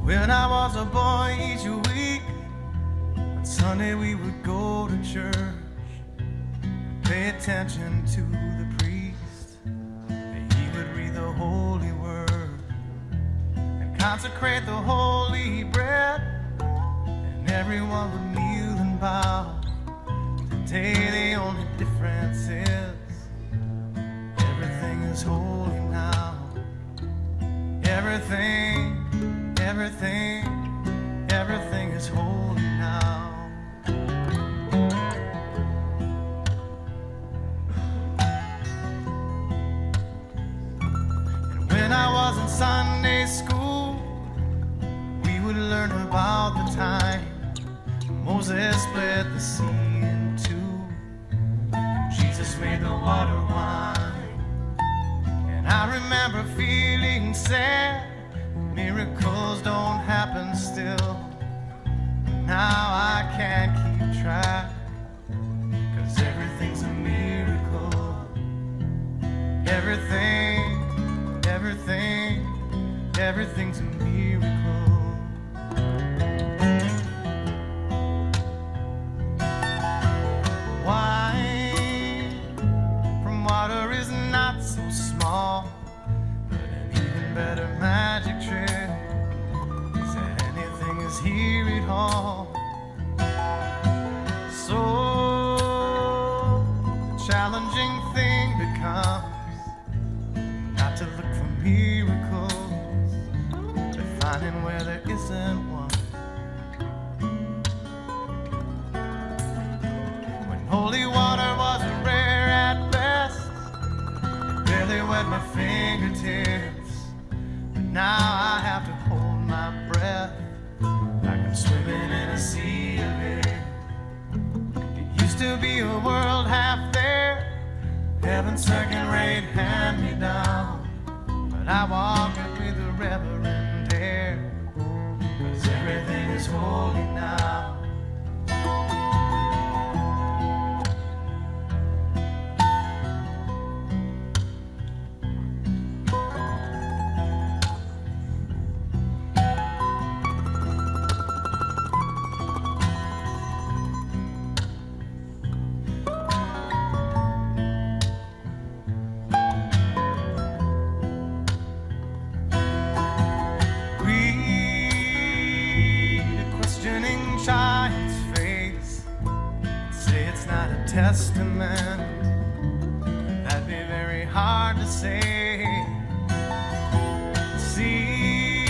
When I was a boy each week, on Sunday we would go to church, pay attention to the priest, and he would read the holy word and consecrate the holy bread, and everyone would kneel and bow. Today the only difference is everything is holy now. Everything is holy now. And when I was in Sunday school, we would learn about the time Moses split the sea in two, and Jesus made the water wine. And I remember feeling sad, miracles don't happen still. Now I can't keep track, 'cause everything's a miracle. Everything's a miracle. Wine from water is not so small, but an even better magic trick is that anything is here at all. So the challenging thing becomes not to look for miracles, but finding where there isn't one. When holy water was rare at best, it barely wet my fingertips, but now I have to hold my breath like I'm swimming in a sea of it. It used to be a world half there, heaven's second-rate hand-me-down, but I walk it with a reverent air, 'cause everything is holy now. Child's face, say it's not a testament, that'd be very hard to say. See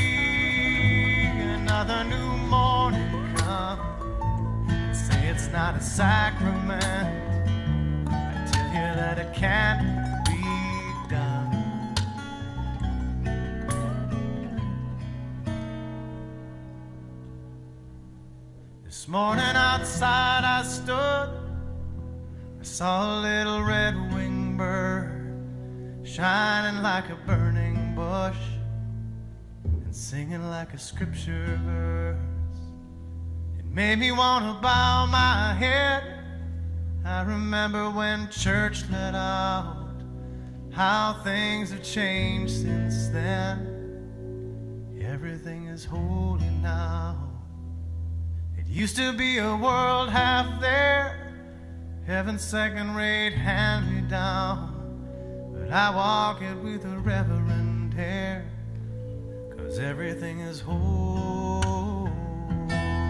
another new morning come, say it's not a sacrament, I tell you that it can't be done. This morning outside I stood, I saw a little red-winged bird shining like a burning bush and singing like a scripture verse. It made me want to bow my head. I remember when church let out, how things have changed since then. Everything is holy now. Used to be a world half there, heaven's second-rate hand-me-down, but I walk it with a reverent air, 'cause everything is holy now.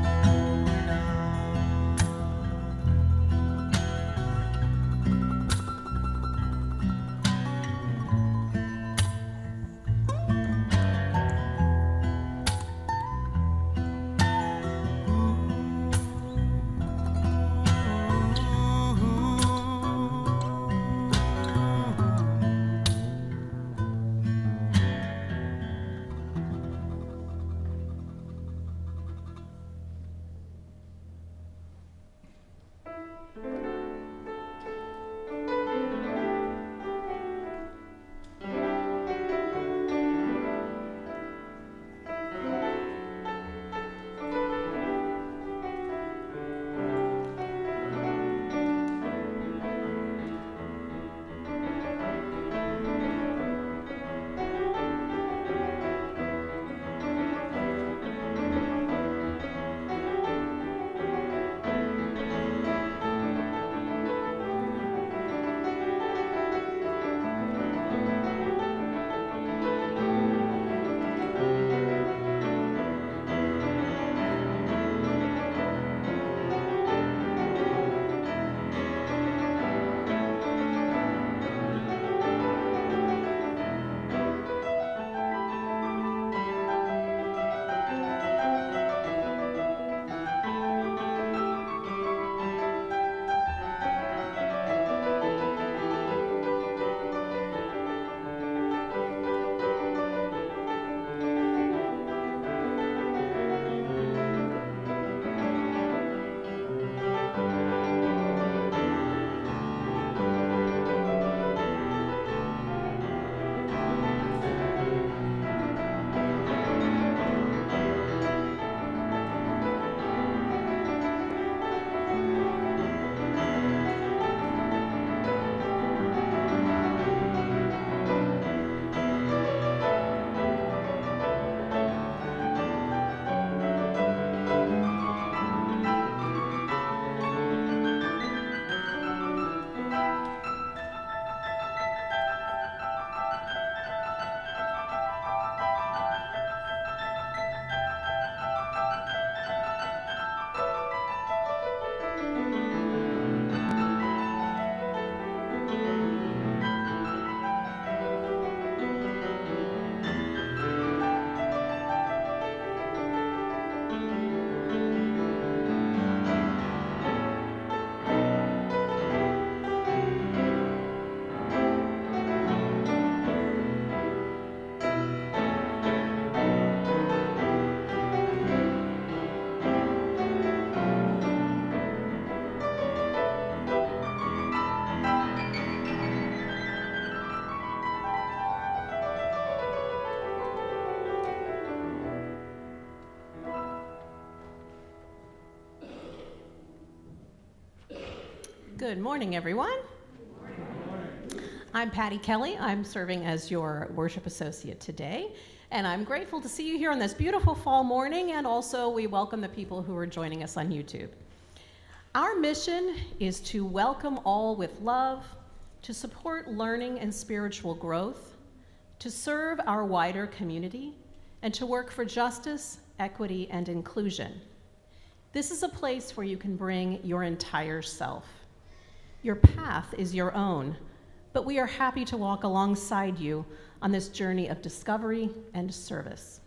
Good morning, everyone. I'm Patty Kelly. I'm serving as your worship associate today, and I'm grateful to see you here on this beautiful fall morning, and also we welcome the people who are joining us on YouTube. Our mission is to welcome all with love, to support learning and spiritual growth, to serve our wider community, and to work for justice, equity, and inclusion. This is a place where you can bring your entire self. Your path is your own, but we are happy to walk alongside you on this journey of discovery and service.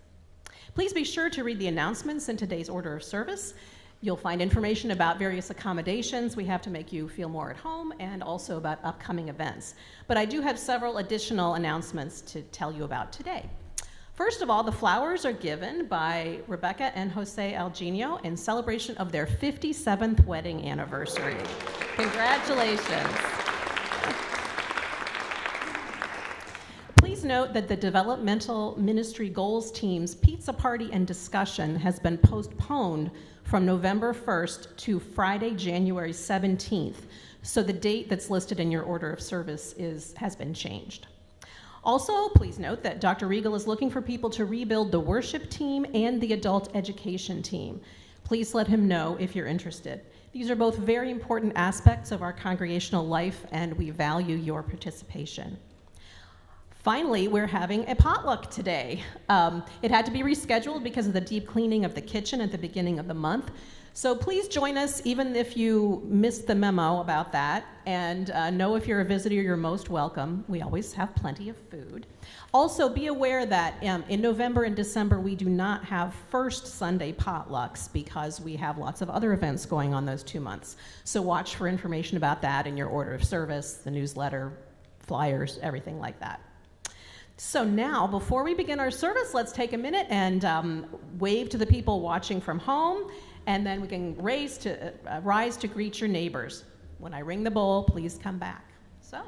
Please be sure to read the announcements in today's order of service. You'll find information about various accommodations we have to make you feel more at home, and also about upcoming events. But I do have several additional announcements to tell you about today. First of all, the flowers are given by Rebecca and Jose Algenio in celebration of their 57th wedding anniversary. Congratulations. Please note that the Developmental Ministry Goals Team's pizza party and discussion has been postponed from November 1st to Friday, January 17th. So the date that's listed in your order of service has been changed. Also, please note that Dr. Regal is looking for people to rebuild the worship team and the adult education team. Please let him know if you're interested. These are both very important aspects of our congregational life, and we value your participation. Finally, we're having a potluck today. It had to be rescheduled because of the deep cleaning of the kitchen at the beginning of the month. So please join us even if you missed the memo about that. And know if you're a visitor, you're most welcome. We always have plenty of food. Also, be aware that in November and December, we do not have first Sunday potlucks because we have lots of other events going on those 2 months. So watch for information about that in your order of service, the newsletter, flyers, everything like that. So now, before we begin our service, let's take a minute and wave to the people watching from home, and then we can rise to greet your neighbors. When I ring the bowl, please come back. So.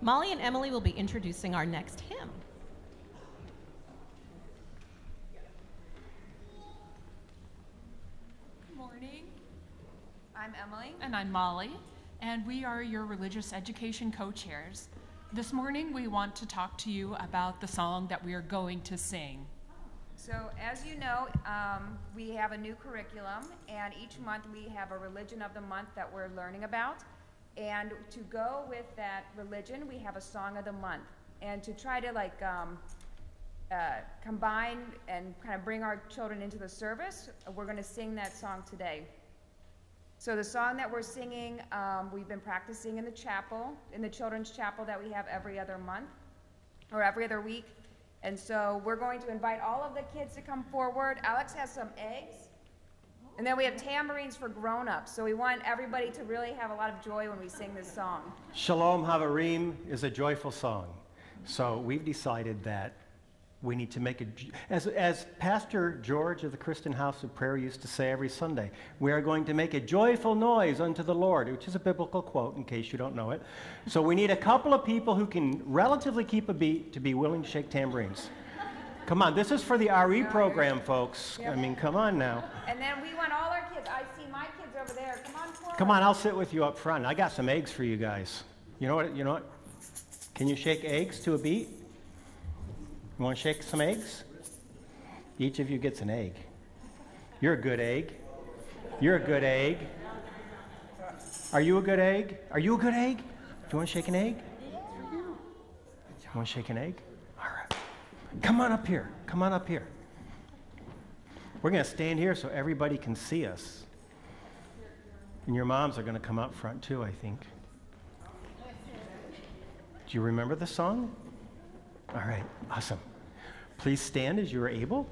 Molly and Emily will be introducing our next hymn. and I'm Molly, and we are your religious education co-chairs. This morning we want to talk to you about the song that we are going to sing. So as you know, we have a new curriculum, and each month we have a religion of the month that we're learning about. And to go with that religion, we have a song of the month. And to try to combine and kind of bring our children into the service, we're going to sing that song today. So the song that we're singing, we've been practicing in the chapel, in the children's chapel that we have every other month, or every other week. And so we're going to invite all of the kids to come forward. Alex has some eggs. And then we have tambourines for grown-ups. So we want everybody to really have a lot of joy when we sing this song. Shalom Havarim is a joyful song. So we've decided that we need to make it, as Pastor George of the Christian House of Prayer used to say every Sunday, we are going to make a joyful noise unto the Lord, which is a biblical quote in case you don't know it. So we need a couple of people who can relatively keep a beat to be willing to shake tambourines. Come on, this is for the RE program, folks. Yep. I mean, come on now. And then we want all our kids. I see my kids over there. Come on forward. Come on, I'll sit with you up front. I got some eggs for you guys. You know what? Can you shake eggs to a beat? You want to shake some eggs? Each of you gets an egg. You're a good egg. You're a good egg. Are you a good egg? Are you a good egg? Do you want to shake an egg? You want to shake an egg? All right. Come on up here. Come on up here. We're going to stand here so everybody can see us. And your moms are going to come up front too, I think. Do you remember the song? All right, awesome. Please stand as you are able.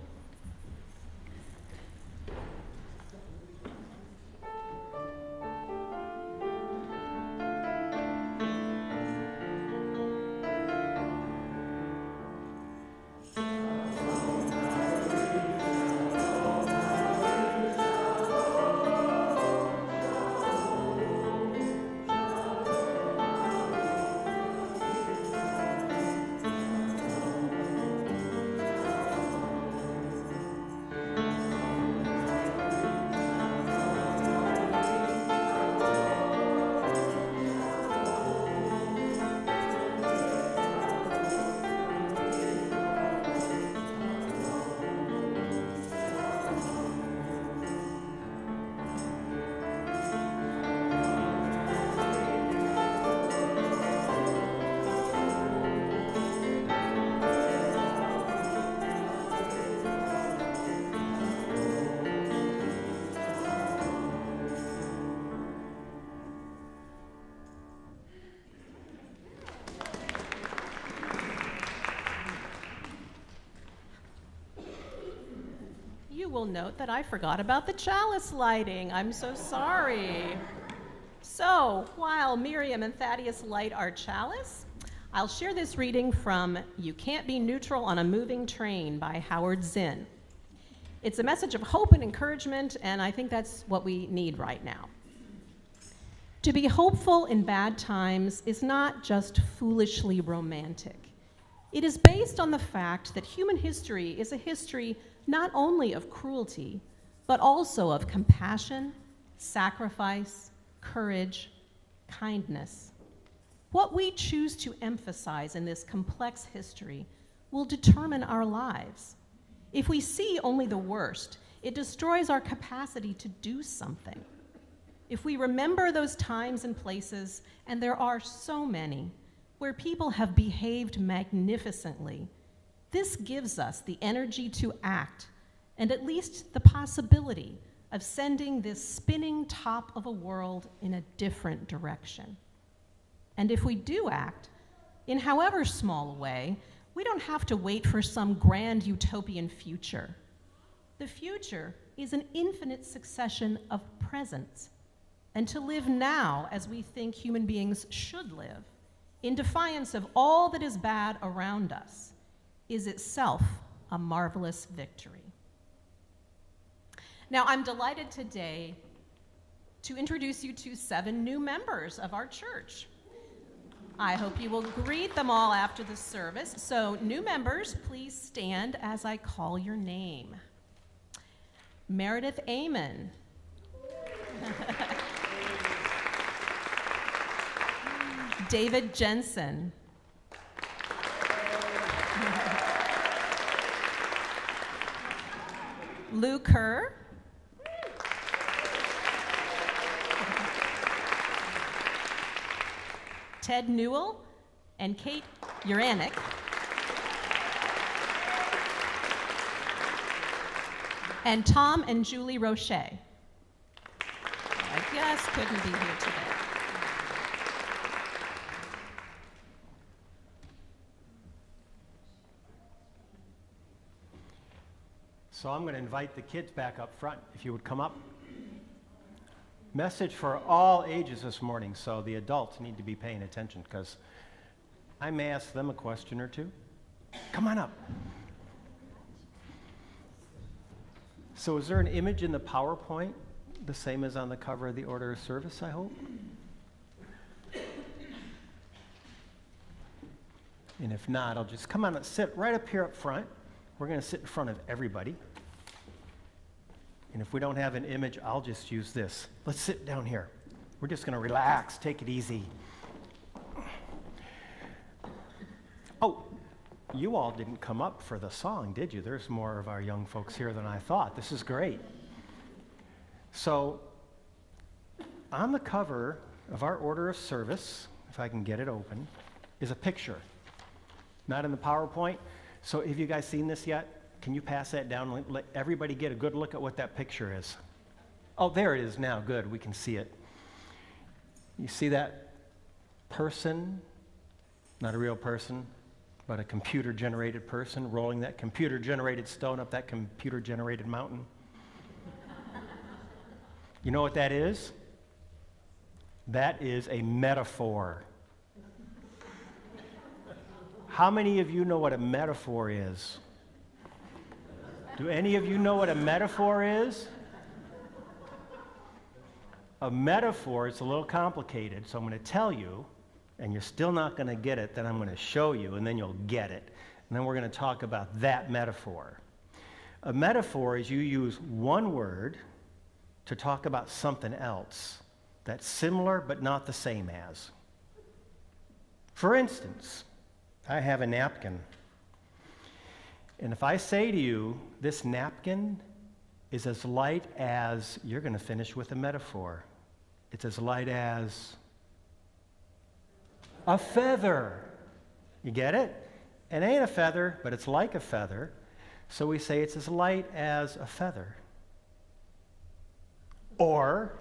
Will note that I forgot about the chalice lighting. I'm so sorry. So while Miriam and Thaddeus light our chalice, I'll share this reading from You Can't Be Neutral on a Moving Train by Howard Zinn. It's a message of hope and encouragement, and I think that's what we need right now. To be hopeful in bad times is not just foolishly romantic. It is based on the fact that human history is a history not only of cruelty, but also of compassion, sacrifice, courage, kindness. What we choose to emphasize in this complex history will determine our lives. If we see only the worst, it destroys our capacity to do something. If we remember those times and places, and there are so many, where people have behaved magnificently, this gives us the energy to act, and at least the possibility of sending this spinning top of a world in a different direction. And if we do act, in however small a way, we don't have to wait for some grand utopian future. The future is an infinite succession of presents, and to live now as we think human beings should live, in defiance of all that is bad around us, is itself a marvelous victory. Now, I'm delighted today to introduce you to 7 new members of our church. I hope you will greet them all after the service. So, new members, please stand as I call your name. Meredith Amon. David Jensen. Lou Kerr. Ted Newell and Kate Uranic. And Tom and Julie Roche. I guess couldn't be here today. So I'm going to invite the kids back up front, if you would come up. Message for all ages this morning, so the adults need to be paying attention because I may ask them a question or two. Come on up. So is there an image in the PowerPoint, the same as on the cover of the order of service, I hope? And if not, I'll just come on and sit right up here up front. We're going to sit in front of everybody. And if we don't have an image, I'll just use this. Let's sit down here. We're just going to relax, take it easy. Oh, you all didn't come up for the song, did you? There's more of our young folks here than I thought. This is great. So, on the cover of our order of service, if I can get it open, is a picture. Not in the PowerPoint. So have you guys seen this yet? Can you pass that down and let everybody get a good look at what that picture is? Oh, there it is now. Good. We can see it. You see that person? Not a real person, but a computer-generated person rolling that computer-generated stone up that computer-generated mountain. You know what that is? That is a metaphor. How many of you know what a metaphor is? Do any of you know what a metaphor is? A metaphor is a little complicated, so I'm going to tell you, and you're still not going to get it, then I'm going to show you, and then you'll get it. And then we're going to talk about that metaphor. A metaphor is you use one word to talk about something else that's similar but not the same as. For instance, I have a napkin. And if I say to you, this napkin is as light as, you're going to finish with a metaphor. It's as light as a feather. You get it? It ain't a feather, but it's like a feather. So we say it's as light as a feather. Or,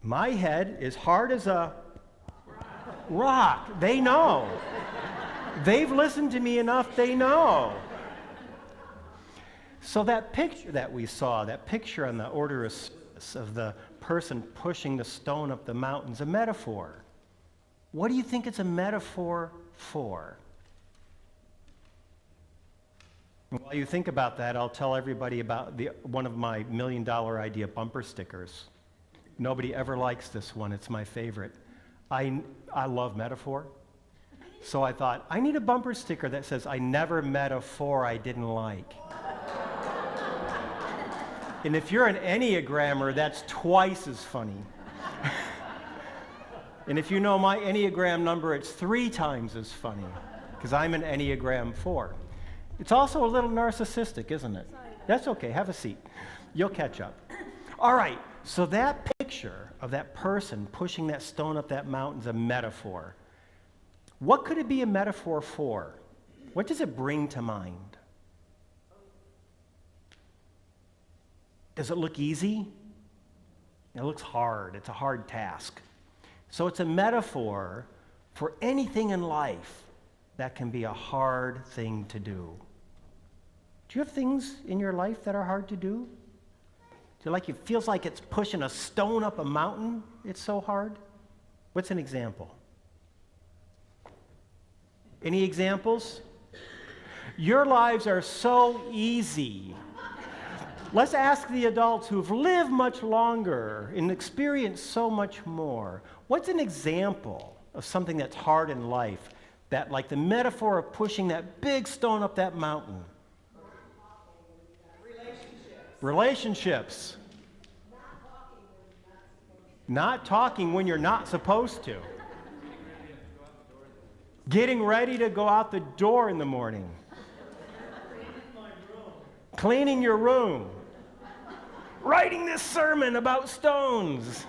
my head is hard as a rock. They know. They've listened to me enough, they know. So that picture that we saw, that picture on the order of the person pushing the stone up the mountain is a metaphor. What do you think it's a metaphor for? And while you think about that, I'll tell everybody about one of my $1 million idea bumper stickers. Nobody ever likes this one. It's my favorite. I love metaphor. So I thought, I need a bumper sticker that says, I never met a four I didn't like. And if you're an Enneagrammer, that's twice as funny. And if you know my Enneagram number, it's 3 times as funny, because I'm an Enneagram 4. It's also a little narcissistic, isn't it? That's okay, have a seat. You'll catch up. All right, so that picture of that person pushing that stone up that mountain is a metaphor. What could it be a metaphor for? What does it bring to mind? Does it look easy? It looks hard. It's a hard task. So it's a metaphor for anything in life that can be a hard thing to do. Do you have things in your life that are hard to do? It feels like it's pushing a stone up a mountain? It's so hard? What's an example? Any examples? Your lives are so easy. Let's ask the adults who've lived much longer and experienced so much more. What's an example of something that's hard in life, that like the metaphor of pushing that big stone up that mountain? Relationships. Not talking when you're not supposed to. Getting ready to go out the door in the morning. Cleaning your room. Writing this sermon about stones.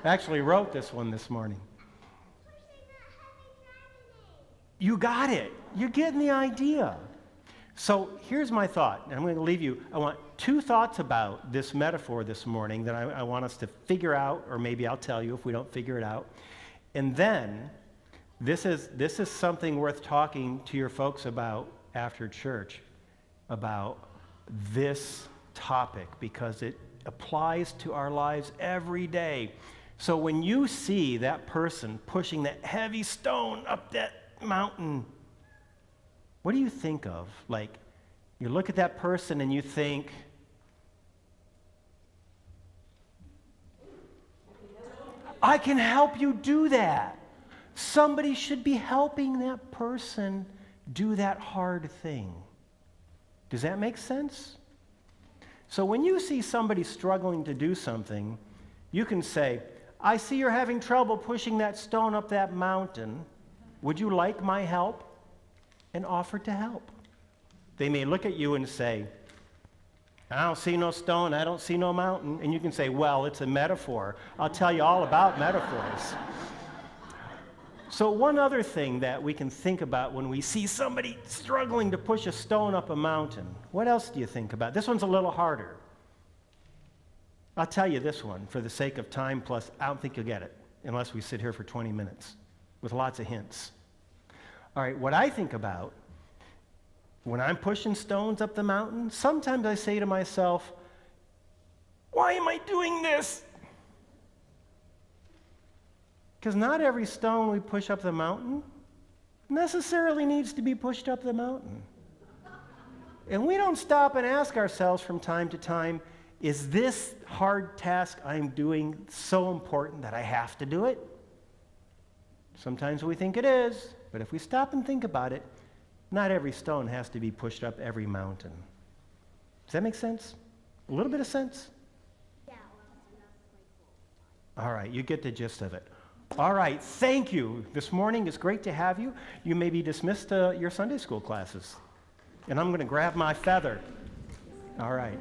I actually wrote this one this morning. You got it. You're getting the idea. So here's my thought, and I'm going to leave you. I want 2 thoughts about this metaphor this morning that I want us to figure out, or maybe I'll tell you if we don't figure it out. And then, this is something worth talking to your folks about after church, about this topic, because it applies to our lives every day. So when you see that person pushing that heavy stone up that mountain, what do you think of? Like, you look at that person and you think, I can help you do that. Somebody should be helping that person do that hard thing. Does that make sense? So when you see somebody struggling to do something, you can say, I see you're having trouble pushing that stone up that mountain. Would you like my help? And offer to help. They may look at you and say, I don't see no stone, I don't see no mountain. And you can say, well, it's a metaphor. I'll tell you all about metaphors. So one other thing that we can think about when we see somebody struggling to push a stone up a mountain, what else do you think about? This one's a little harder. I'll tell you this one for the sake of time, plus I don't think you'll get it unless we sit here for 20 minutes with lots of hints. All right, what I think about when I'm pushing stones up the mountain, sometimes I say to myself, why am I doing this? Because not every stone we push up the mountain necessarily needs to be pushed up the mountain. And we don't stop and ask ourselves from time to time, is this hard task I'm doing so important that I have to do it? Sometimes we think it is, but if we stop and think about it, not every stone has to be pushed up every mountain. Does that make sense? A little bit of sense? Yeah. All right, you get the gist of it. All right, thank you. This morning is great to have you. You may be dismissed to your Sunday school classes. And I'm going to grab my feather. All right.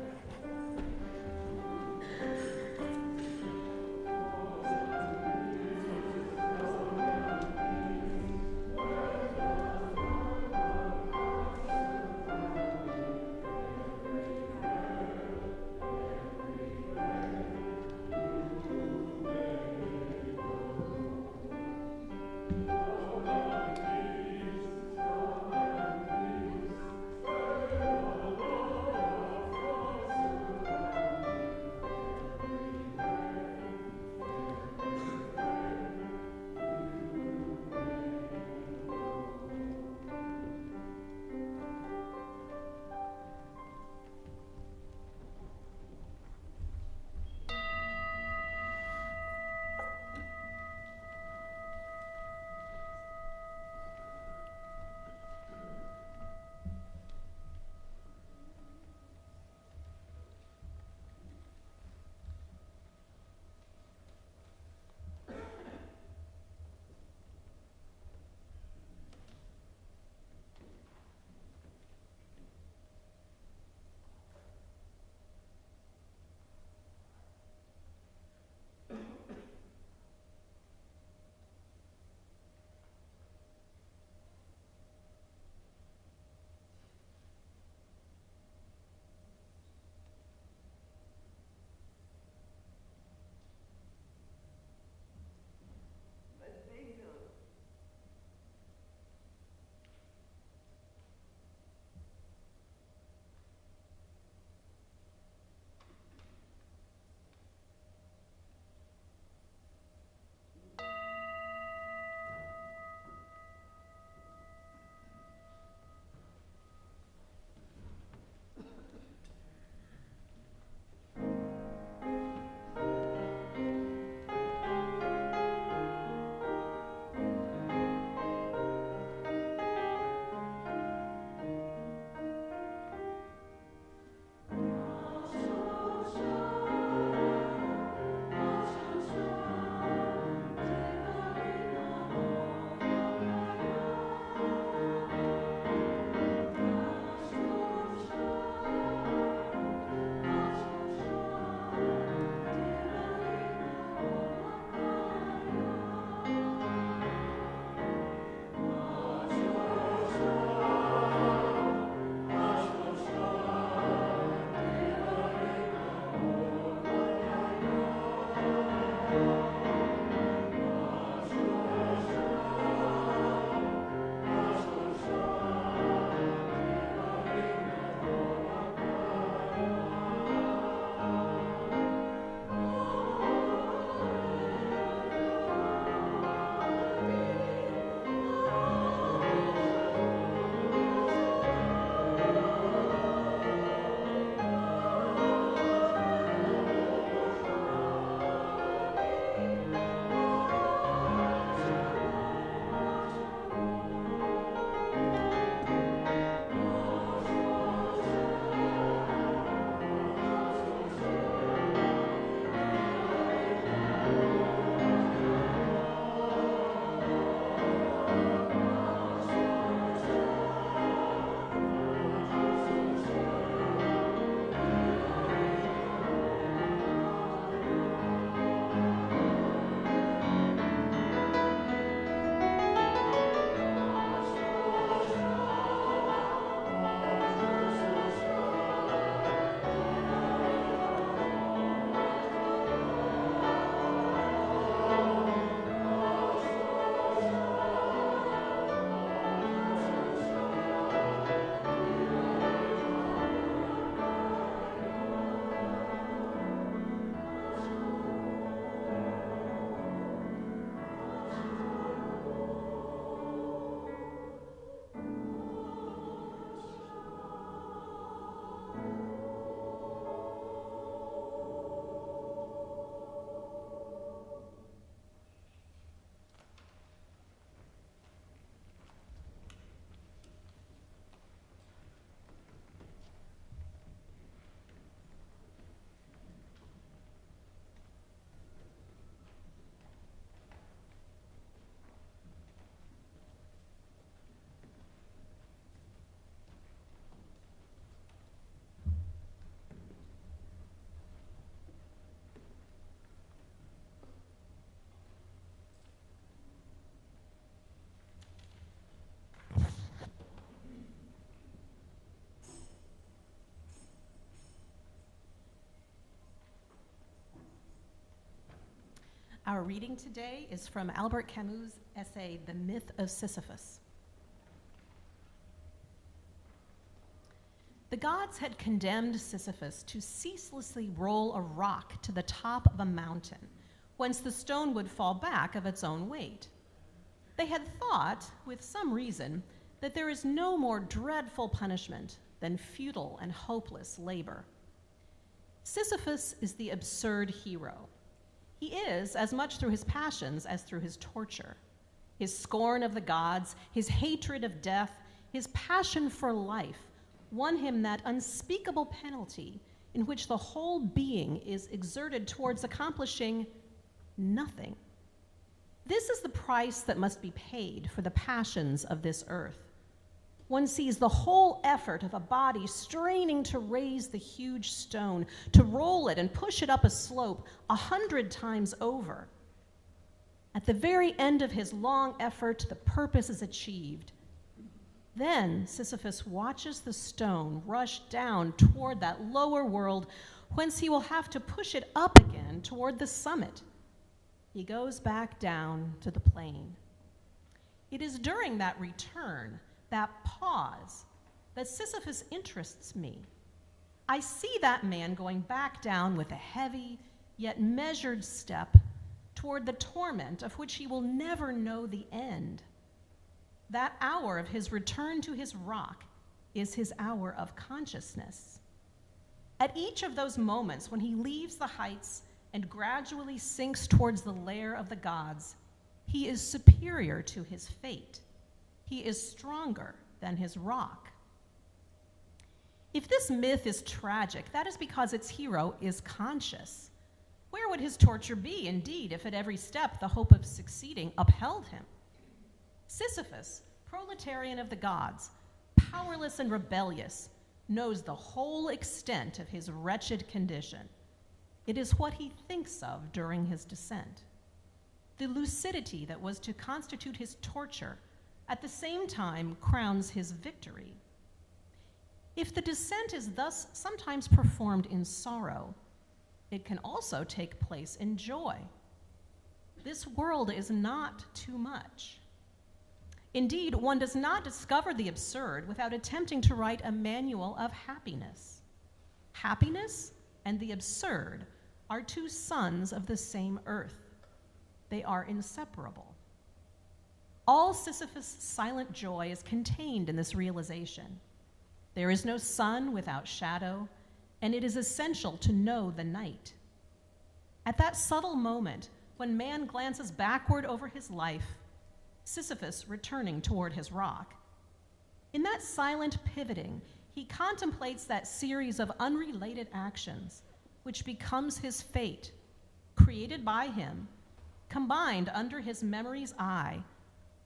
Our reading today is from Albert Camus' essay, The Myth of Sisyphus. The gods had condemned Sisyphus to ceaselessly roll a rock to the top of a mountain, whence the stone would fall back of its own weight. They had thought, with some reason, that there is no more dreadful punishment than futile and hopeless labor. Sisyphus is the absurd hero. He is, as much through his passions as through his torture. His scorn of the gods, his hatred of death, his passion for life won him that unspeakable penalty in which the whole being is exerted towards accomplishing nothing. This is the price that must be paid for the passions of this earth. One sees the whole effort of a body straining to raise the huge stone, to roll it and push it up a slope 100 times over. At the very end of his long effort, the purpose is achieved. Then Sisyphus watches the stone rush down toward that lower world, whence he will have to push it up again toward the summit. He goes back down to the plain. It is during that return, that pause, that Sisyphus interests me. I see that man going back down with a heavy yet measured step toward the torment of which he will never know the end. That hour of his return to his rock is his hour of consciousness. At each of those moments when he leaves the heights and gradually sinks towards the lair of the gods, he is superior to his fate. He is stronger than his rock. If this myth is tragic, that is because its hero is conscious. Where would his torture be, indeed, if at every step the hope of succeeding upheld him? Sisyphus, proletarian of the gods, powerless and rebellious, knows the whole extent of his wretched condition. It is what he thinks of during his descent. The lucidity that was to constitute his torture at the same time crowns his victory. If the descent is thus sometimes performed in sorrow, it can also take place in joy. This world is not too much. Indeed, one does not discover the absurd without attempting to write a manual of happiness. Happiness and the absurd are two sons of the same earth. They are inseparable. All Sisyphus' silent joy is contained in this realization. There is no sun without shadow, and it is essential to know the night. At that subtle moment, when man glances backward over his life, Sisyphus returning toward his rock, in that silent pivoting, he contemplates that series of unrelated actions which becomes his fate, created by him, combined under his memory's eye,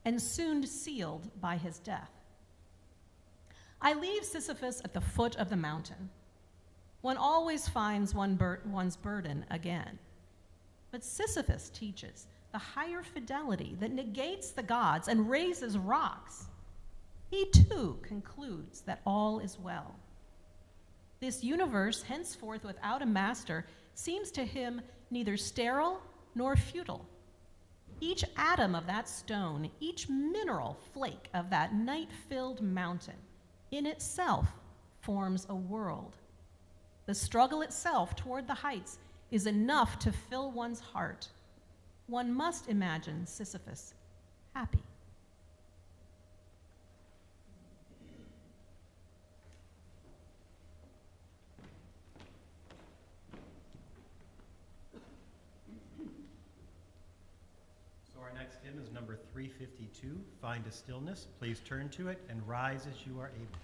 and soon sealed by his death. I leave Sisyphus at the foot of the mountain. One always finds one's burden again. But Sisyphus teaches the higher fidelity that negates the gods and raises rocks. He too concludes that all is well. This universe, henceforth without a master, seems to him neither sterile nor futile. Each atom of that stone, each mineral flake of that night-filled mountain, in itself forms a world. The struggle itself toward the heights is enough to fill one's heart. One must imagine Sisyphus happy. So our next hymn is number 352, Find a Stillness. Please turn to it and rise as you are able.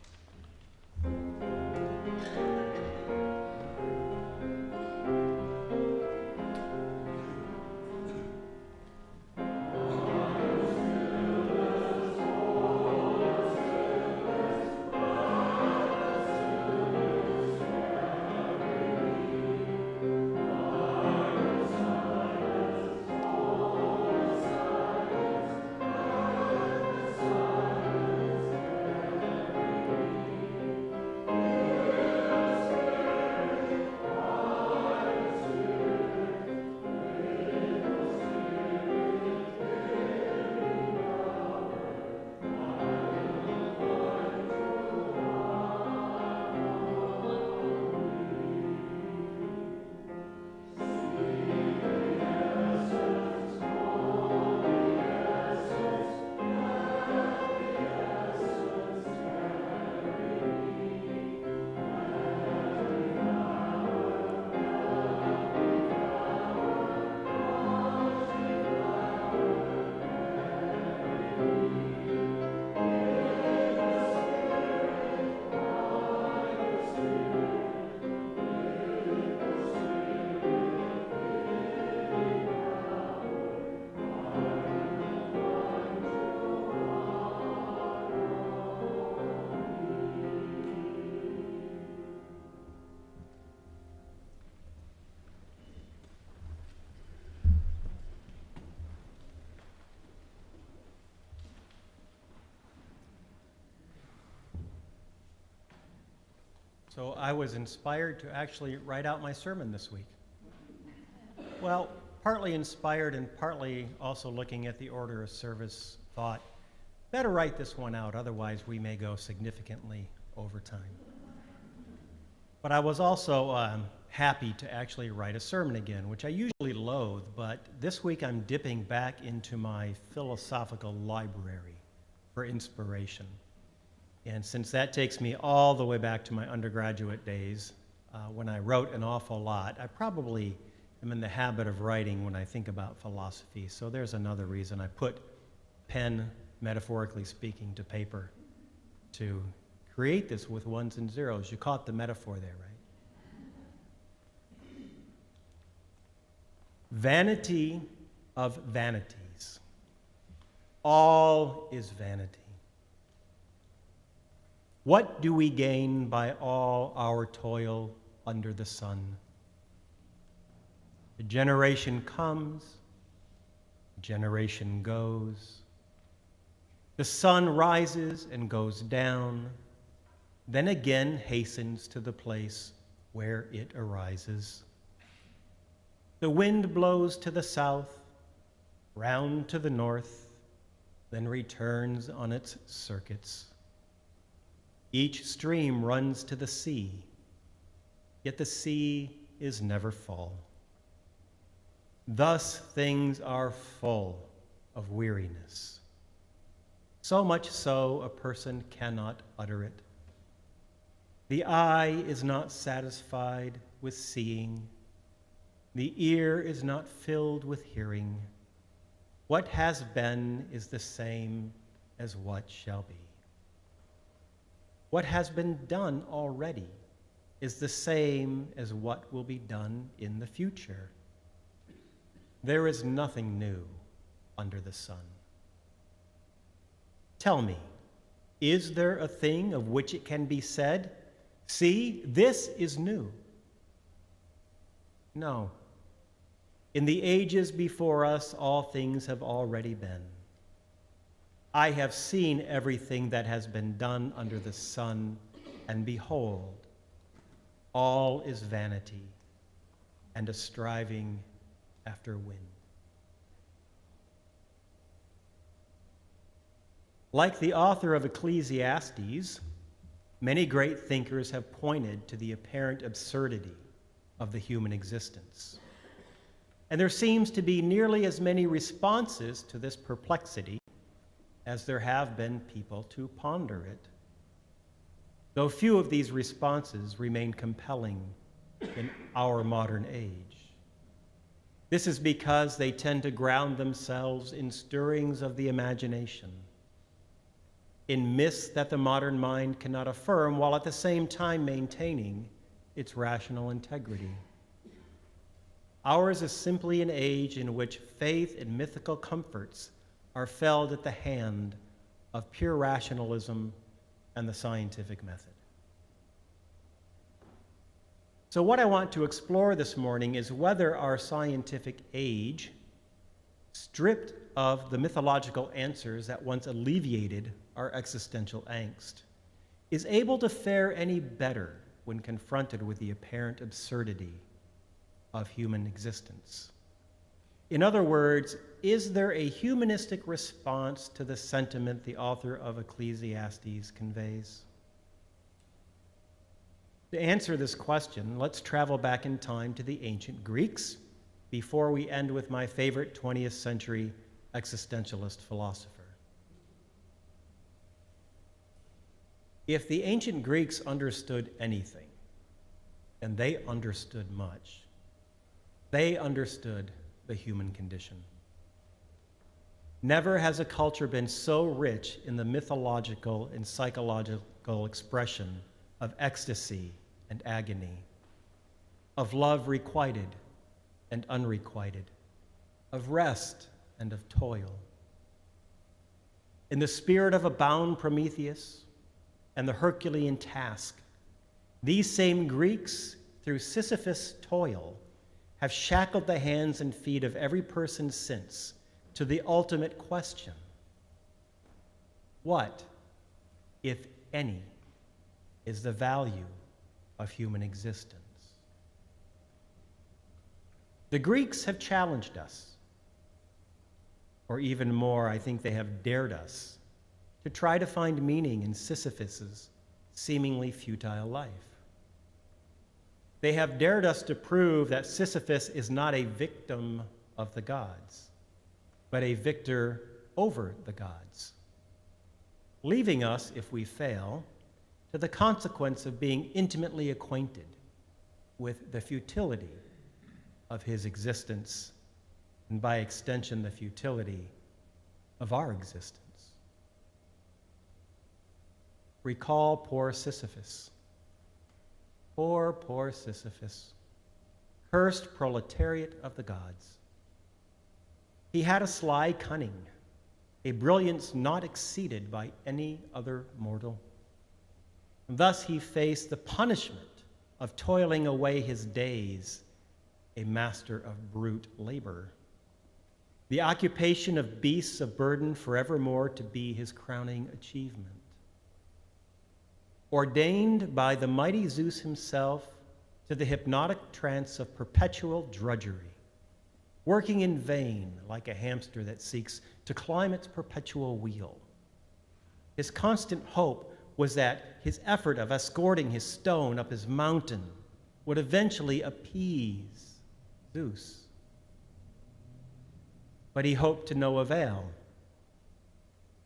So I was inspired to actually write out my sermon this week. Well, partly inspired and partly also looking at the order of service, thought, better write this one out, otherwise we may go significantly over time. But I was also happy to actually write a sermon again, which I usually loathe, but this week I'm dipping back into my philosophical library for inspiration. And since that takes me all the way back to my undergraduate days, when I wrote an awful lot, I probably am in the habit of writing when I think about philosophy. So there's another reason I put pen, metaphorically speaking, to paper to create this with ones and zeros. You caught the metaphor there, right? Vanity of vanities. All is vanity. What do we gain by all our toil under the sun? A generation comes, a generation goes. The sun rises and goes down, then again hastens to the place where it arises. The wind blows to the south, round to the north, then returns on its circuits. Each stream runs to the sea, yet the sea is never full. Thus things are full of weariness. So much so a person cannot utter it. The eye is not satisfied with seeing. The ear is not filled with hearing. What has been is the same as what shall be. What has been done already is the same as what will be done in the future. There is nothing new under the sun. Tell me, is there a thing of which it can be said, "See, this is new"? No. In the ages before us, all things have already been. I have seen everything that has been done under the sun, and behold, all is vanity and a striving after wind. Like the author of Ecclesiastes, many great thinkers have pointed to the apparent absurdity of the human existence. And there seems to be nearly as many responses to this perplexity as there have been people to ponder it, though few of these responses remain compelling in our modern age. This is because they tend to ground themselves in stirrings of the imagination, in myths that the modern mind cannot affirm, while at the same time maintaining its rational integrity. Ours is simply an age in which faith and mythical comforts are felled at the hand of pure rationalism and the scientific method. So what I want to explore this morning is whether our scientific age, stripped of the mythological answers that once alleviated our existential angst, is able to fare any better when confronted with the apparent absurdity of human existence. In other words, is there a humanistic response to the sentiment the author of Ecclesiastes conveys? To answer this question, let's travel back in time to the ancient Greeks before we end with my favorite 20th century existentialist philosopher. If the ancient Greeks understood anything, and they understood much, they understood the human condition. Never has a culture been so rich in the mythological and psychological expression of ecstasy and agony, of love requited and unrequited, of rest and of toil. In the spirit of a bound Prometheus and the Herculean task, these same Greeks, through Sisyphus' toil, have shackled the hands and feet of every person since to the ultimate question: what, if any, is the value of human existence. The Greeks have challenged us, or even more, I think they have dared us, to try to find meaning in Sisyphus's seemingly futile life. They have dared us to prove that Sisyphus is not a victim of the gods, but a victor over the gods, leaving us, if we fail, to the consequence of being intimately acquainted with the futility of his existence, and by extension, the futility of our existence. Recall poor Sisyphus. Poor Sisyphus, cursed proletariat of the gods. He had a sly cunning, a brilliance not exceeded by any other mortal. And thus he faced the punishment of toiling away his days, a master of brute labor. The occupation of beasts of burden forevermore to be his crowning achievement. Ordained by the mighty Zeus himself to the hypnotic trance of perpetual drudgery, working in vain like a hamster that seeks to climb its perpetual wheel. His constant hope was that his effort of escorting his stone up his mountain would eventually appease Zeus. But he hoped to no avail.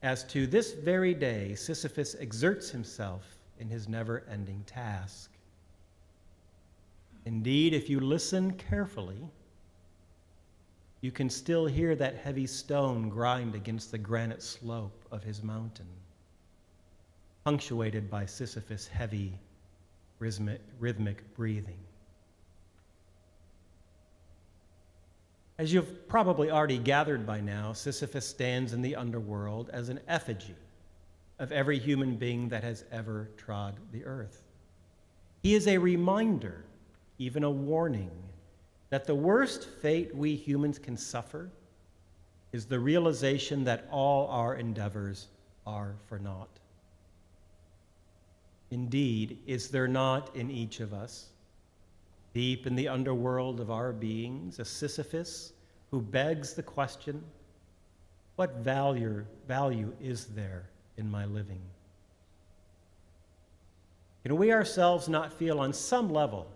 As to this very day, Sisyphus exerts himself in his never-ending task. Indeed, if you listen carefully, you can still hear that heavy stone grind against the granite slope of his mountain, punctuated by Sisyphus' heavy, rhythmic breathing. As you've probably already gathered by now, Sisyphus stands in the underworld as an effigy of every human being that has ever trod the earth. He is a reminder, even a warning, that the worst fate we humans can suffer is the realization that all our endeavors are for naught. Indeed, is there not in each of us, deep in the underworld of our beings, a Sisyphus who begs the question, what value is there in my living? Can we ourselves not feel on some level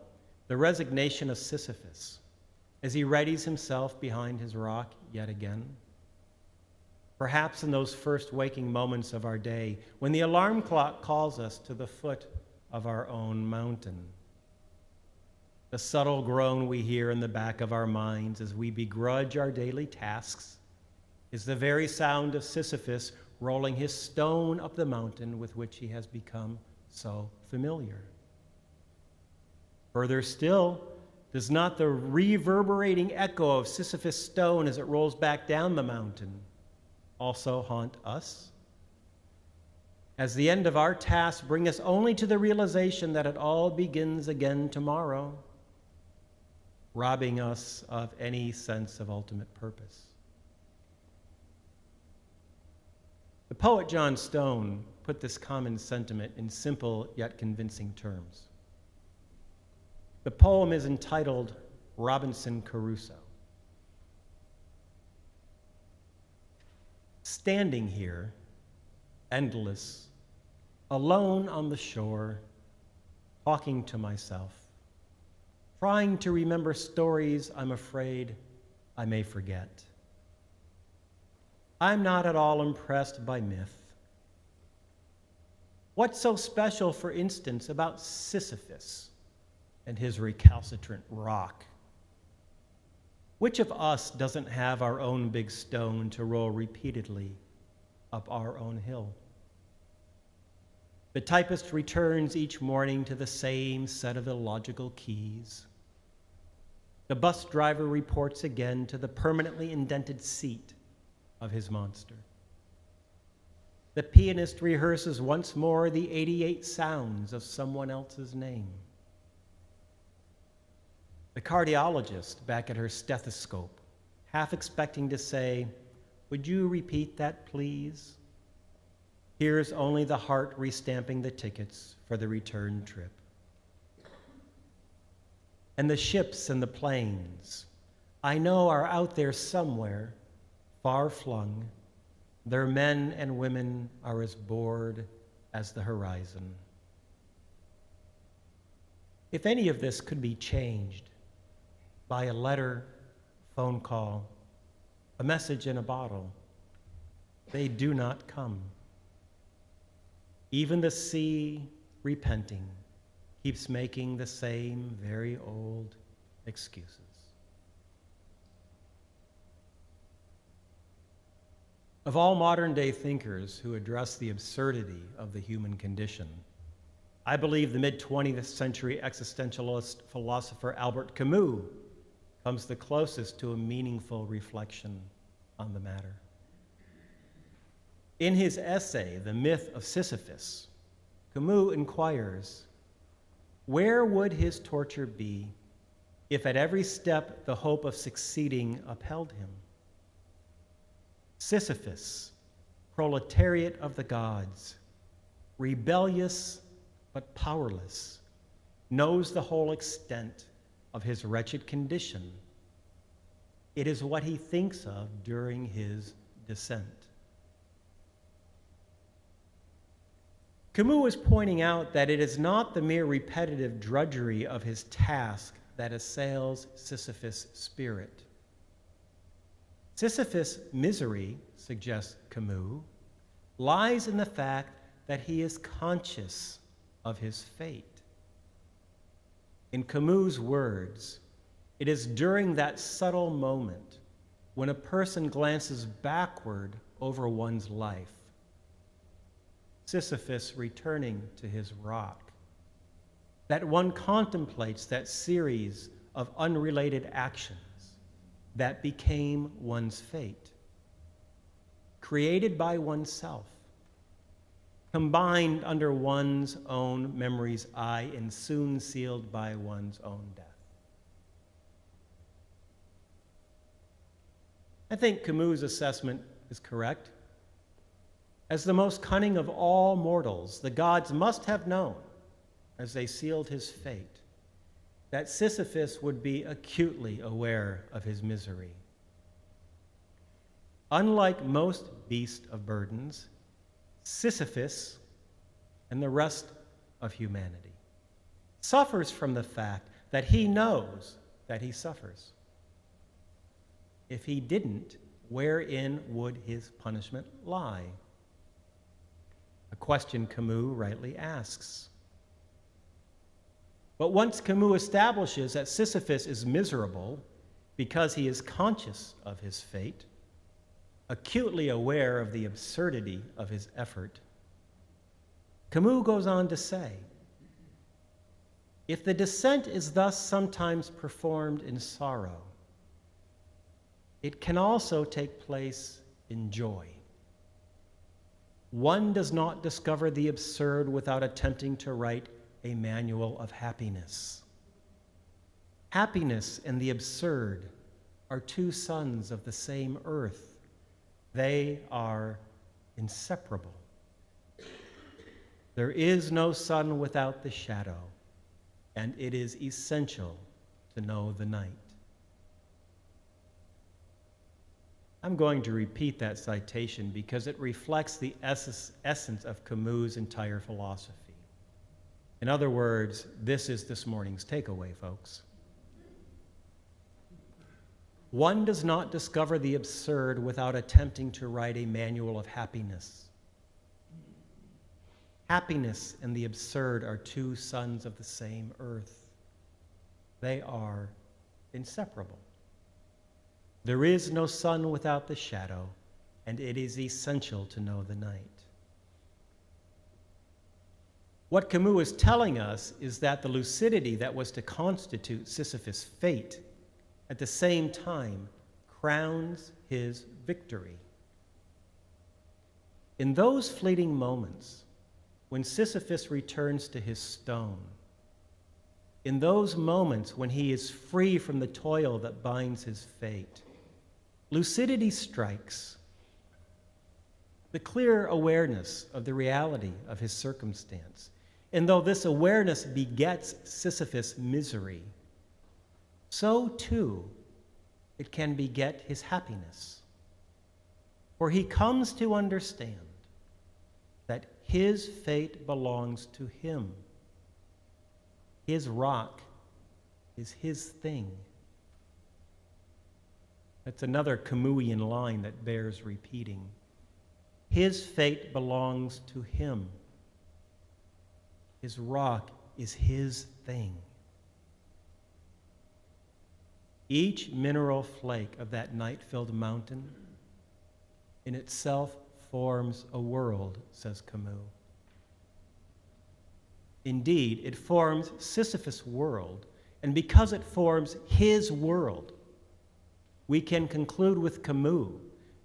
the resignation of Sisyphus as he readies himself behind his rock yet again? Perhaps in those first waking moments of our day, when the alarm clock calls us to the foot of our own mountain. The subtle groan we hear in the back of our minds as we begrudge our daily tasks is the very sound of Sisyphus rolling his stone up the mountain with which he has become so familiar. Further still, does not the reverberating echo of Sisyphus' stone as it rolls back down the mountain also haunt us? As the end of our task bring us only to the realization that it all begins again tomorrow, robbing us of any sense of ultimate purpose. The poet John Stone put this common sentiment in simple yet convincing terms. The poem is entitled Robinson Crusoe. Standing here, endless, alone on the shore, talking to myself, trying to remember stories I'm afraid I may forget. I'm not at all impressed by myth. What's so special, for instance, about Sisyphus and his recalcitrant rock? Which of us doesn't have our own big stone to roll repeatedly up our own hill? The typist returns each morning to the same set of illogical keys. The bus driver reports again to the permanently indented seat of his monster. The pianist rehearses once more the 88 sounds of someone else's name. The cardiologist back at her stethoscope, half expecting to say, "Would you repeat that, please?" hears only the heart restamping the tickets for the return trip. and the ships and the planes, I know are out there somewhere, far flung. Their men and women are as bored as the horizon. If any of this could be changed by a letter, phone call, a message in a bottle, they do not come. Even the sea, repenting, keeps making the same very old excuses. Of all modern-day thinkers who address the absurdity of the human condition, I believe the mid-20th century existentialist philosopher Albert Camus comes the closest to a meaningful reflection on the matter. In his essay, The Myth of Sisyphus, Camus inquires, where would his torture be if at every step the hope of succeeding upheld him? Sisyphus, proletariat of the gods, rebellious but powerless, knows the whole extent of his wretched condition. It is what he thinks of during his descent. Camus is pointing out that it is not the mere repetitive drudgery of his task that assails Sisyphus' spirit. Sisyphus' misery, suggests Camus, lies in the fact that he is conscious of his fate. In Camus' words, it is during that subtle moment when a person glances backward over one's life, Sisyphus returning to his rock, that one contemplates that series of unrelated actions that became one's fate, created by oneself, combined under one's own memory's eye, and soon sealed by one's own death. I think Camus' assessment is correct. As the most cunning of all mortals, the gods must have known, as they sealed his fate, that Sisyphus would be acutely aware of his misery. Unlike most beasts of burdens, Sisyphus and the rest of humanity suffers from the fact that he knows that he suffers. If he didn't, wherein would his punishment lie? A question Camus rightly asks. But once Camus establishes that Sisyphus is miserable because he is conscious of his fate, acutely aware of the absurdity of his effort, Camus goes on to say, if the descent is thus sometimes performed in sorrow, it can also take place in joy. One does not discover the absurd without attempting to write a manual of happiness. Happiness and the absurd are two sons of the same earth. They are inseparable. There is no sun without the shadow, and it is essential to know the night. I'm going to repeat that citation because it reflects the essence of Camus' entire philosophy. In other words, this is this morning's takeaway, folks. One does not discover the absurd without attempting to write a manual of happiness. Happiness and the absurd are two sons of the same earth. They are inseparable. There is no sun without the shadow, and it is essential to know the night. What Camus is telling us is that the lucidity that was to constitute Sisyphus' fate at the same time crowns his victory. In those fleeting moments, when Sisyphus returns to his stone, in those moments when he is free from the toil that binds his fate, lucidity strikes, the clear awareness of the reality of his circumstance. And though this awareness begets Sisyphus' misery, so too it can beget his happiness. For he comes to understand that his fate belongs to him. His rock is his thing. That's another Camusian line that bears repeating. His fate belongs to him. His rock is his thing. Each mineral flake of that night-filled mountain in itself forms a world, says Camus. Indeed, it forms Sisyphus' world, and because it forms his world, we can conclude with Camus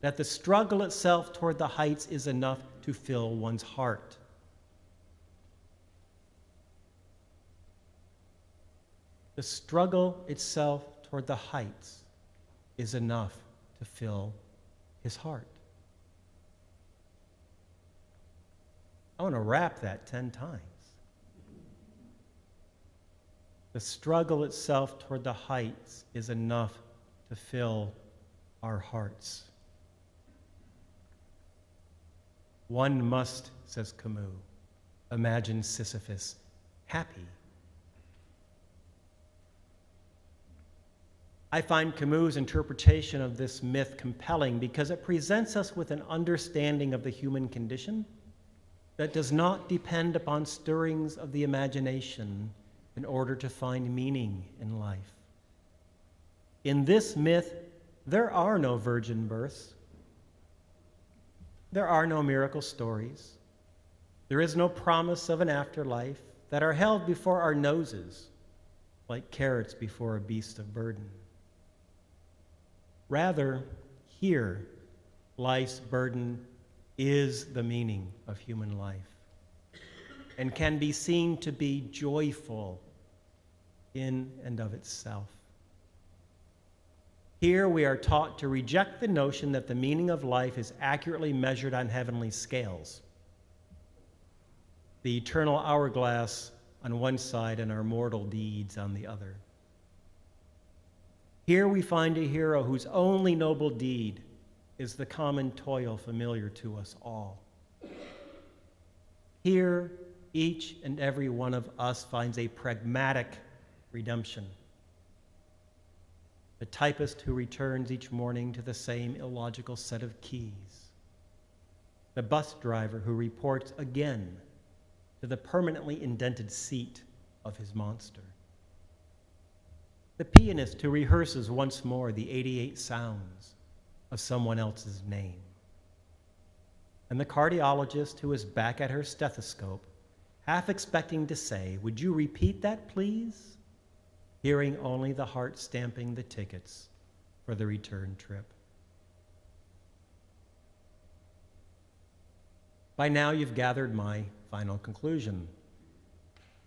that the struggle itself toward the heights is enough to fill one's heart. The struggle itself toward the heights is enough to fill his heart. I want to wrap that 10 times. The struggle itself toward the heights is enough to fill our hearts. One must, says Camus, imagine Sisyphus happy. I find Camus' interpretation of this myth compelling because it presents us with an understanding of the human condition that does not depend upon stirrings of the imagination in order to find meaning in life. In this myth, there are no virgin births. There are no miracle stories. There is no promise of an afterlife that are held before our noses like carrots before a beast of burden. Rather, here, life's burden is the meaning of human life and can be seen to be joyful in and of itself. Here we are taught to reject the notion that the meaning of life is accurately measured on heavenly scales. The eternal hourglass on one side and our mortal deeds on the other. Here we find a hero whose only noble deed is the common toil familiar to us all. Here, each and every one of us finds a pragmatic redemption. The typist who returns each morning to the same illogical set of keys. The bus driver who reports again to the permanently indented seat of his monster. The pianist who rehearses once more the 88 sounds of someone else's name. And the cardiologist who is back at her stethoscope, half expecting to say, "Would you repeat that, please?" hearing only the heart stamping the tickets for the return trip. By now you've gathered my final conclusion.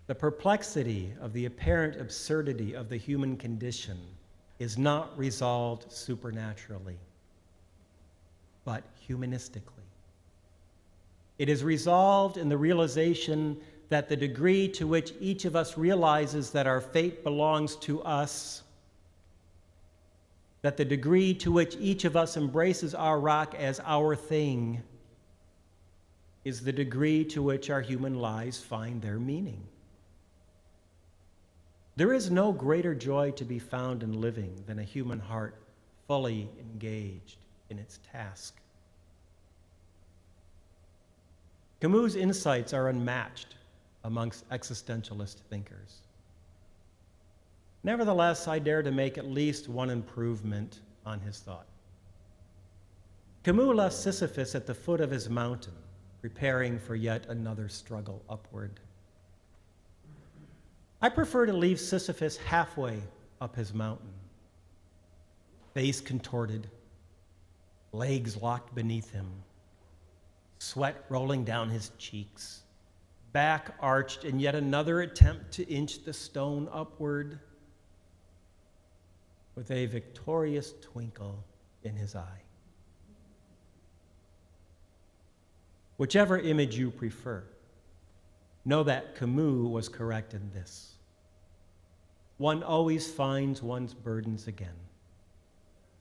The perplexity of the apparent absurdity of the human condition is not resolved supernaturally, but humanistically. It is resolved in the realization that the degree to which each of us realizes that our fate belongs to us, that the degree to which each of us embraces our rock as our thing, is the degree to which our human lives find their meaning. There is no greater joy to be found in living than a human heart fully engaged in its task. Camus' insights are unmatched amongst existentialist thinkers. Nevertheless, I dare to make at least one improvement on his thought. Camus left Sisyphus at the foot of his mountain, preparing for yet another struggle upward. I prefer to leave Sisyphus halfway up his mountain, face contorted, legs locked beneath him, sweat rolling down his cheeks, back arched in yet another attempt to inch the stone upward, with a victorious twinkle in his eye. Whichever image you prefer, know that Camus was correct in this. one always finds one's burdens again.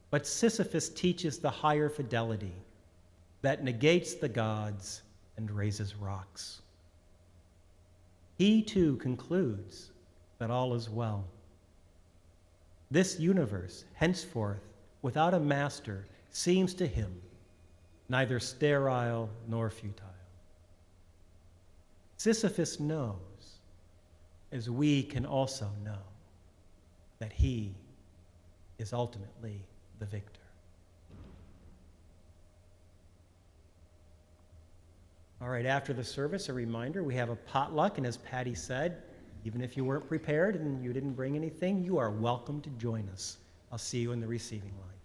But Sisyphus teaches the higher fidelity that negates the gods and raises rocks. He too concludes that all is well. This universe, henceforth, without a master, seems to him neither sterile nor futile. Sisyphus knows, as we can also know, that he is ultimately the victor. All right, after the service, a reminder, we have a potluck, and as Patty said, even if you weren't prepared and you didn't bring anything, you are welcome to join us. I'll see you in the receiving line.